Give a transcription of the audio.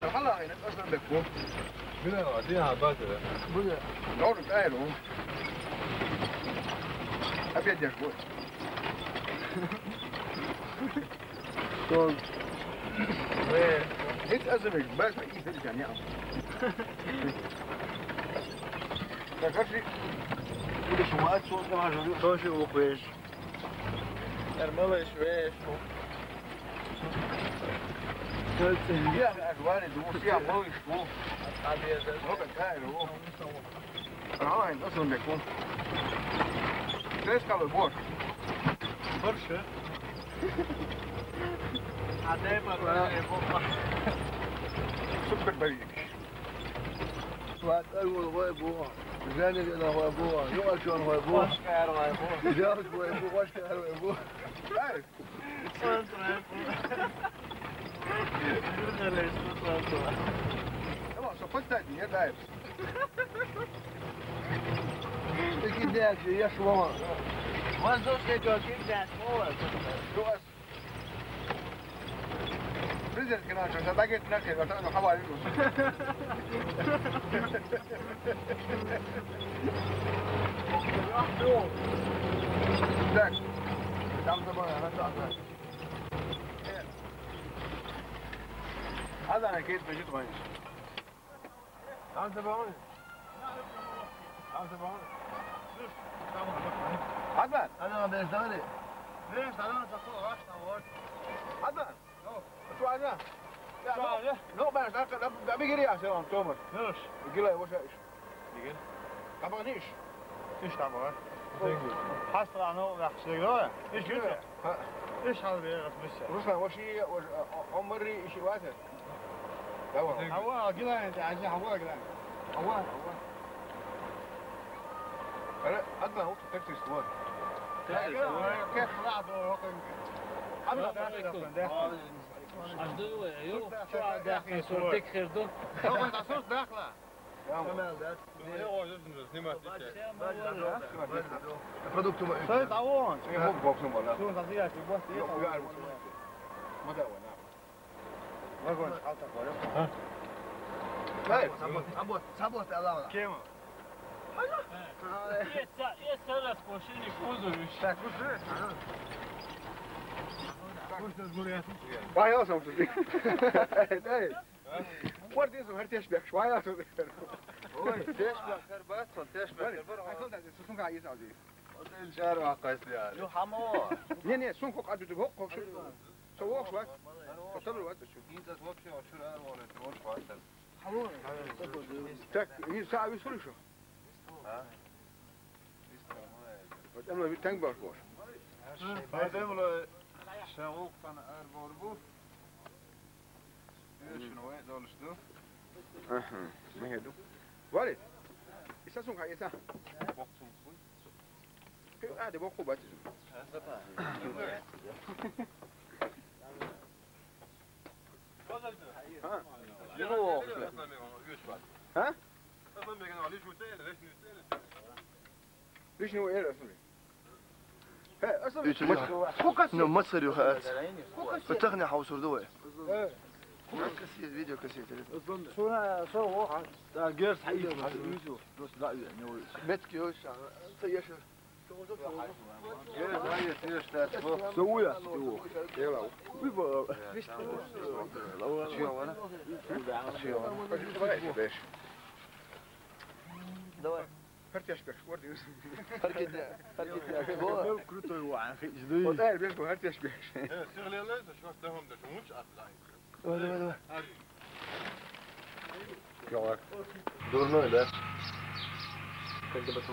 هلا هنا اصلا بكو بنا ديها باتره بنا دور قالوا ابيض يا شباب طول هيك ازمك بس اي فيلم يعني فكرتي كل شوات شو كمان شو شو وكويش ارمله شويش فيها الوان دو فيها موي شو هو بتاعي هو العوائل اصلا بيكون ليش قالوا بور برشا عدايما سكر بريك وأول هو أبوها زاني أنا هو أبوها يوم شلون هو أبوها واشكار هو أبوها جاوز هو أبوها واشكار هو أبوها عارف خلاص صفت هذه يا داير كده يا شو ما زوج كده كده شو نزل كنا عشان باقي تنكي بس انا حوالي ذاك دام زمان انا تعبان هذا انا كيف بجيت وين دام زمان عدنان انا ما بيزالي ليش انا تقول راح تموت عدنان شو عدنان لا ما بيجري يا سلام توماس ليش يقول لي وش ايش يقول طبعا ايش طبعا حصل عنه راح شغله ايش قلت ايش هذا بيغط بس رسنا وشي عمري شيء واسع هو قلت انت عايز هو قلت هو انا ادنى وقت تكتب سواد كيف طلعت وقت عشدوه يو شو داخل صورتك خيردو هو انت صوت داخله كمال ده هو جبنا سنيمات برودكت صيد عوان مو بوكس ولا شو تضيع في بوقت ما دعوه نعم ما كنت حاطك ولا ها طيب صبوت الله كيما يسرس كوشيني كوزوش Vai eu sou tudo. Por isso o hertes bek شوي يا سيدي. oi تشبه كربات تشبه كربات هاي ده سون قاعد يساوي. قلت شهر وقايس لي يعني يو حمو ني سون كوك عدو تبوك كوك شو سووك شوي قتلوا الوقت شو انت توقف شو الان ولا تقول فاصل حمو تك هي ساعة بيسولي شو ها أنا بيتنق باش باش هذا ولا شاوق فانا اربوربو شنو وين دول شنو ما هي دو والد يساسون قاعد يسا هذا بوكو بات ها يروح ها اصلا ما كانوا ليش وسائل ليش نسال ليش هو ايه اصلا ها اصلا فوكس انه مصر يخات بتغني حوصر دوي كسيت فيديو كسيت شو واحد جيرس حقيقي يوسف بس لا يعني بيتك يوش سيش سويها يلا هرتيش بيش وردي هركت هو كروتو وعن في جديد وطاير بيش هرتيش بيش شغلي لا شو استهم ده شو مش اطلع يلا دور نو ده كنت بس